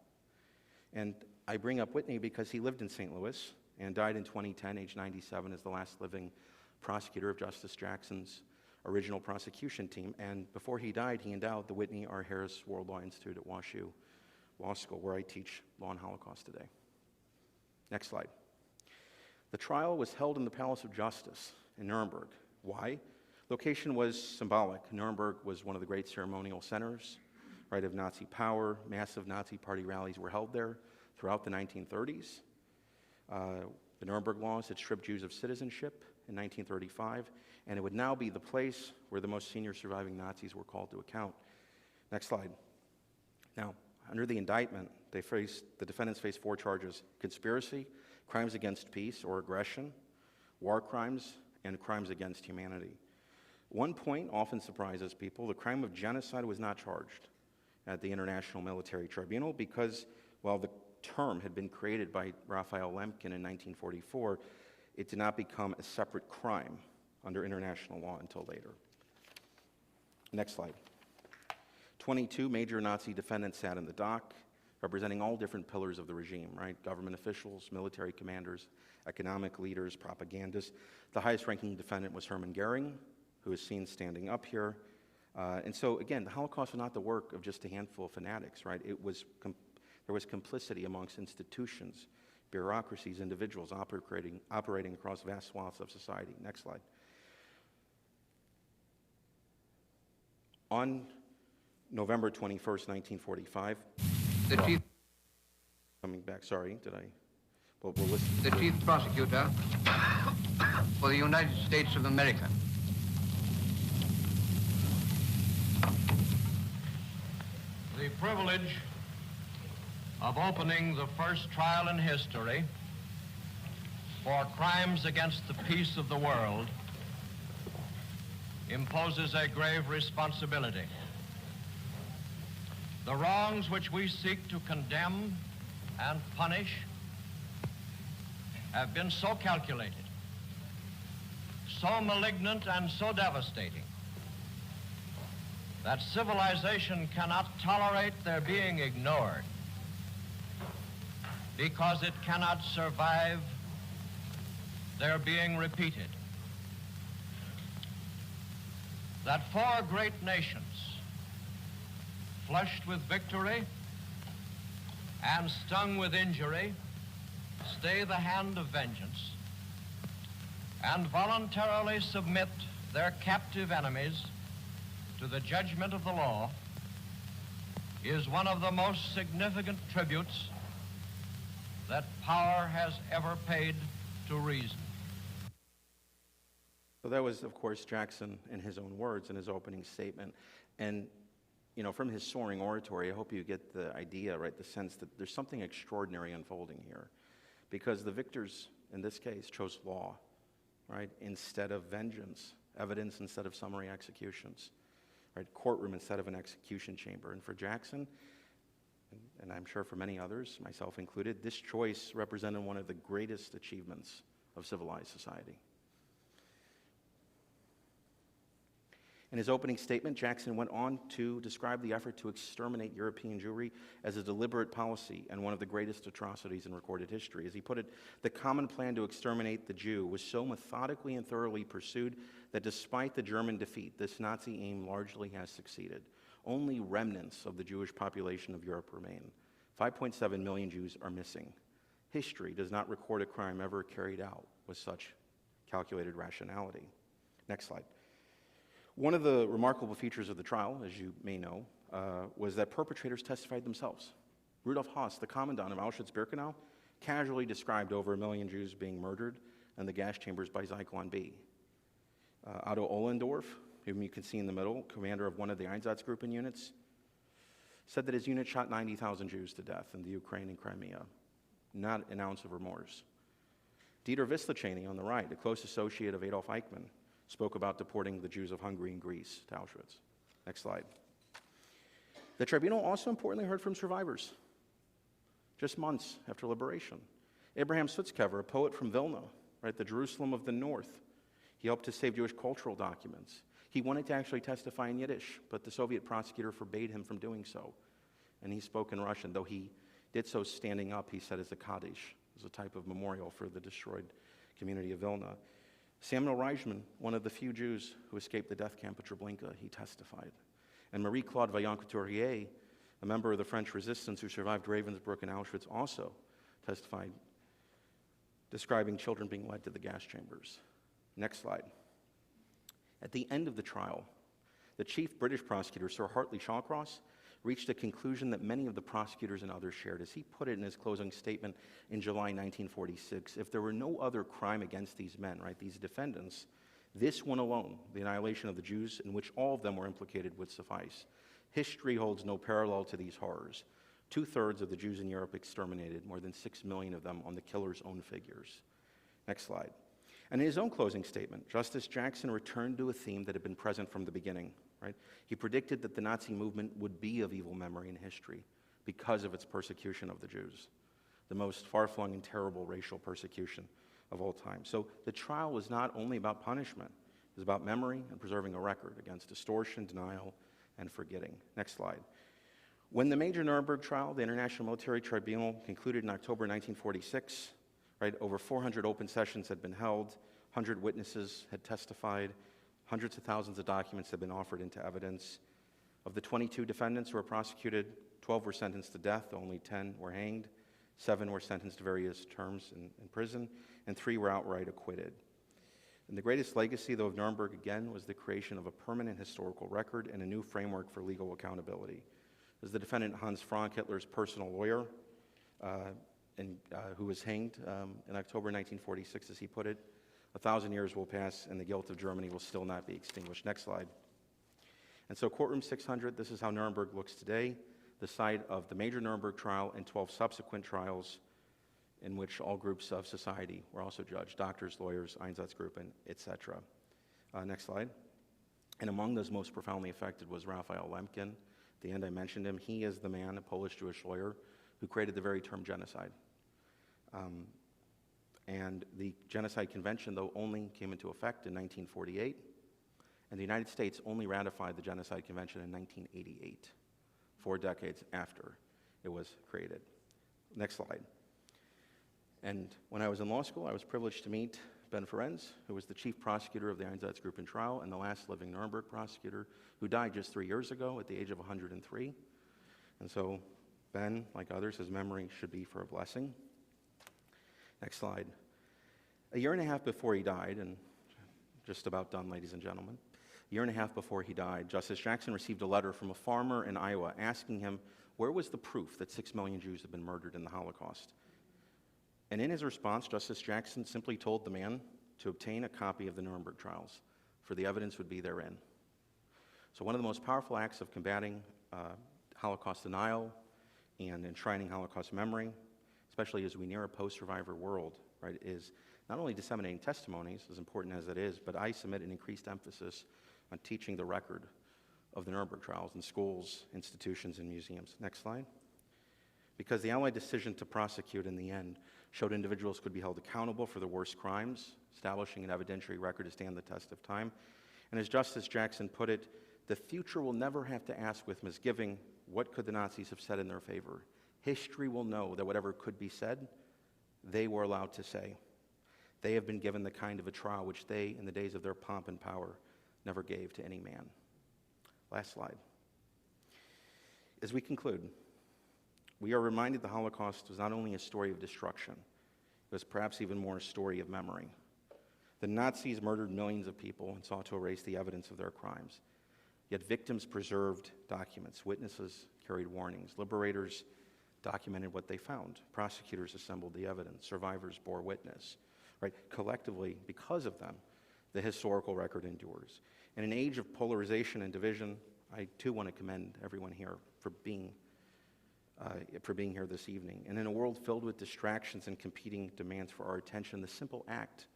And I bring up Whitney because he lived in St. Louis and died in 2010, age 97, as the last living prosecutor of Justice Jackson's original prosecution team. And before he died, he endowed the Whitney R. Harris World Law Institute at WashU Law School, where I teach law and Holocaust today. Next slide. The trial was held in the Palace of Justice in Nuremberg. Why? Location was symbolic. Nuremberg was one of the great ceremonial centers, right, of Nazi power. Massive Nazi party rallies were held there throughout the 1930s. The Nuremberg laws had stripped Jews of citizenship in 1935, and it would now be the place where the most senior surviving Nazis were called to account. Next slide. Now, under the indictment, the defendants faced 4 charges: conspiracy, crimes against peace or aggression, war crimes, and crimes against humanity. One point often surprises people: the crime of genocide was not charged at the International Military Tribunal because, while the term had been created by Raphael Lemkin in 1944, it did not become a separate crime under international law until later. Next slide. 22 major Nazi defendants sat in the dock, representing all different pillars of the regime, right? Government officials, military commanders, economic leaders, propagandists. The highest-ranking defendant was Hermann Goering, who is seen standing up here. And so, again, the Holocaust was not the work of just a handful of fanatics, right? There was complicity amongst institutions, bureaucracies, individuals operating across vast swaths of society. Next slide. On November 21st, 1945, coming back, sorry, did I? We'll listen. The chief prosecutor for the United States of America. The privilege of opening the first trial in history for crimes against the peace of the world imposes a grave responsibility. The wrongs which we seek to condemn and punish have been so calculated, so malignant, and so devastating that civilization cannot tolerate their being ignored, because it cannot survive their being repeated. That four great nations, flushed with victory and stung with injury, stay the hand of vengeance and voluntarily submit their captive enemies to the judgment of the law is one of the most significant tributes that power has ever paid to reason. So that was, of course, Jackson in his own words in his opening statement. And, you know, from his soaring oratory, I hope you get the idea, right, the sense that there's something extraordinary unfolding here. Because the victors, in this case, chose law, right, instead of vengeance, evidence instead of summary executions, right, courtroom instead of an execution chamber. And for Jackson, and I'm sure for many others, myself included, this choice represented one of the greatest achievements of civilized society. In his opening statement, Jackson went on to describe the effort to exterminate European Jewry as a deliberate policy and one of the greatest atrocities in recorded history. As he put it, the common plan to exterminate the Jew was so methodically and thoroughly pursued that despite the German defeat, this Nazi aim largely has succeeded. Only remnants of the Jewish population of Europe remain. 5.7 million Jews are missing. History does not record a crime ever carried out with such calculated rationality. Next slide. One of the remarkable features of the trial, as you may know, was that perpetrators testified themselves. Rudolf Höss, the commandant of Auschwitz-Birkenau, casually described over 1 million Jews being murdered in the gas chambers by Zyklon B. Otto Ohlendorf, whom you can see in the middle, commander of one of the Einsatzgruppen units, said that his unit shot 90,000 Jews to death in the Ukraine and Crimea. Not an ounce of remorse. Dieter Wisliceny, on the right, a close associate of Adolf Eichmann, spoke about deporting the Jews of Hungary and Greece to Auschwitz. Next slide. The tribunal also importantly heard from survivors, just months after liberation. Abraham Sutzkever, a poet from Vilna, right, the Jerusalem of the North, he helped to save Jewish cultural documents. He wanted to actually testify in Yiddish, but the Soviet prosecutor forbade him from doing so. And he spoke in Russian, though he did so standing up, he said, as a Kaddish, as a type of memorial for the destroyed community of Vilna. Samuel Reichmann, one of the few Jews who escaped the death camp at Treblinka, he testified. And Marie-Claude Vaillant-Couturier, a member of the French resistance who survived Ravensbrück and Auschwitz, also testified, describing children being led to the gas chambers. Next slide. At the end of the trial, the chief British prosecutor, Sir Hartley Shawcross, reached a conclusion that many of the prosecutors and others shared. As he put it in his closing statement in July 1946, if there were no other crime against these men, right, these defendants, this one alone, the annihilation of the Jews, in which all of them were implicated, would suffice. History holds no parallel to these horrors. 2/3 of the Jews in Europe exterminated, more than 6 million of them on the killer's own figures. Next slide. And in his own closing statement, Justice Jackson returned to a theme that had been present from the beginning. Right? He predicted that the Nazi movement would be of evil memory in history because of its persecution of the Jews, the most far-flung and terrible racial persecution of all time. So the trial was not only about punishment, it was about memory and preserving a record against distortion, denial, and forgetting. Next slide. When the major Nuremberg trial, the International Military Tribunal, concluded in October 1946, right, over 400 open sessions had been held, 100 witnesses had testified, hundreds of thousands of documents had been offered into evidence. Of the 22 defendants who were prosecuted, 12 were sentenced to death, only 10 were hanged, 7 were sentenced to various terms in prison, and 3 were outright acquitted. And the greatest legacy, though, of Nuremberg, again, was the creation of a permanent historical record and a new framework for legal accountability. As the defendant Hans Frank, Hitler's personal lawyer, who was hanged in October 1946, as he put it, 1,000 years will pass and the guilt of Germany will still not be extinguished. Next slide. And so Courtroom 600, this is how Nuremberg looks today, the site of the major Nuremberg trial and 12 subsequent trials in which all groups of society were also judged, doctors, lawyers, Einsatzgruppen, etc. Next slide. And among those most profoundly affected was Raphael Lemkin. At the end I mentioned him. He is the man, a Polish-Jewish lawyer, who created the very term genocide. And the Genocide Convention, though, only came into effect in 1948, and the United States only ratified the Genocide Convention in 1988, 4 decades after it was created. Next slide. And when I was in law school, I was privileged to meet Ben Ferenc, who was the chief prosecutor of the Einsatzgruppen trial and the last living Nuremberg prosecutor, who died just 3 years ago at the age of 103. And so Ben, like others, his memory should be for a blessing. Next slide. A year and a half before he died, and just about done, ladies and gentlemen, a year and a half before he died, Justice Jackson received a letter from a farmer in Iowa asking him where was the proof that 6 million Jews had been murdered in the Holocaust. And in his response, Justice Jackson simply told the man to obtain a copy of the Nuremberg trials, for the evidence would be therein. So one of the most powerful acts of combating Holocaust denial and enshrining Holocaust memory, especially as we near a post-survivor world, right, is not only disseminating testimonies, as important as it is, but I submit an increased emphasis on teaching the record of the Nuremberg trials in schools, institutions, and museums. Next slide. Because the Allied decision to prosecute in the end showed individuals could be held accountable for the worst crimes, establishing an evidentiary record to stand the test of time. And as Justice Jackson put it, the future will never have to ask with misgiving, what could the Nazis have said in their favor? History will know that whatever could be said, they were allowed to say. They have been given the kind of a trial which they, in the days of their pomp and power, never gave to any man. Last slide. As we conclude, we are reminded the Holocaust was not only a story of destruction, it was perhaps even more a story of memory. The Nazis murdered millions of people and sought to erase the evidence of their crimes. Yet victims preserved documents, witnesses carried warnings, liberators documented what they found, prosecutors assembled the evidence, survivors bore witness. Right? Collectively, because of them, the historical record endures. In an age of polarization and division, I too want to commend everyone here for being here this evening. And in a world filled with distractions and competing demands for our attention, the simple act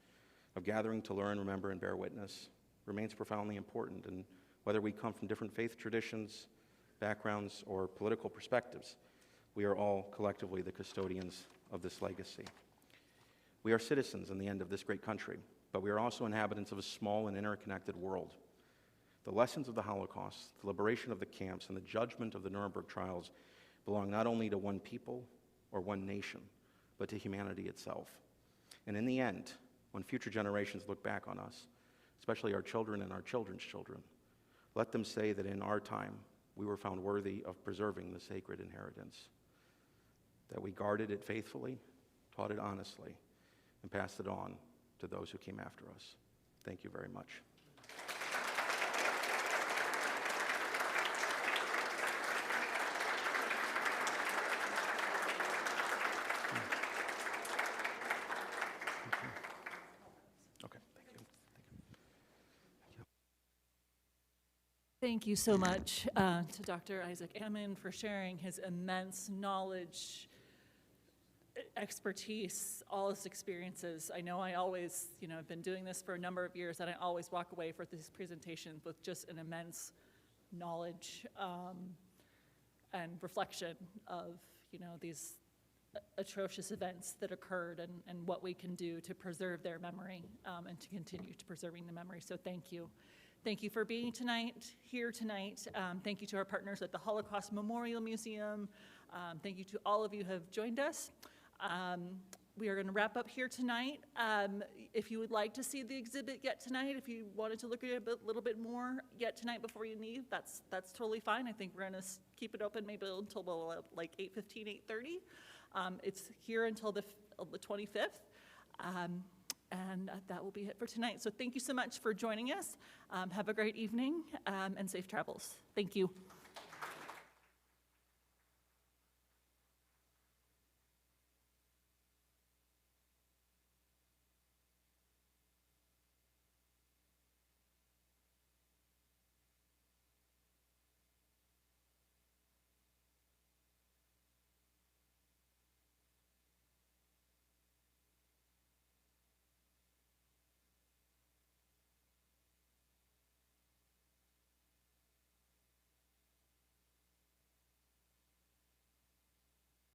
of gathering to learn, remember, and bear witness remains profoundly important. And whether we come from different faith traditions, backgrounds, or political perspectives, we are all collectively the custodians of this legacy. We are citizens in the end of this great country, but we are also inhabitants of a small and interconnected world. The lessons of the Holocaust, the liberation of the camps, and the judgment of the Nuremberg trials belong not only to one people or one nation, but to humanity itself. And in the end, when future generations look back on us, especially our children and our children's children, let them say that in our time, we were found worthy of preserving the sacred inheritance, that we guarded it faithfully, taught it honestly, and passed it on to those who came after us. Thank you very much. Okay, thank you. Thank you so much to Dr. Isaac Amon for sharing his immense knowledge, expertise, all his experiences. I know I always, have been doing this for a number of years, and I always walk away from these presentations with just an immense knowledge and reflection of, these atrocious events that occurred and what we can do to preserve their memory and to continue to preserving the memory. So thank you. Thank you for being here tonight. Thank you to our partners at the Holocaust Memorial Museum. Thank you to all of you who have joined us. We are going to wrap up here tonight. If you would like to see the exhibit yet tonight, if you wanted to look at it a little bit more yet tonight before you leave, that's totally fine. I think we're going to keep it open maybe until like 8:15, 8:30. It's here until the 25th. And that will be it for tonight. So thank you so much for joining us. Have a great evening and safe travels. Thank you.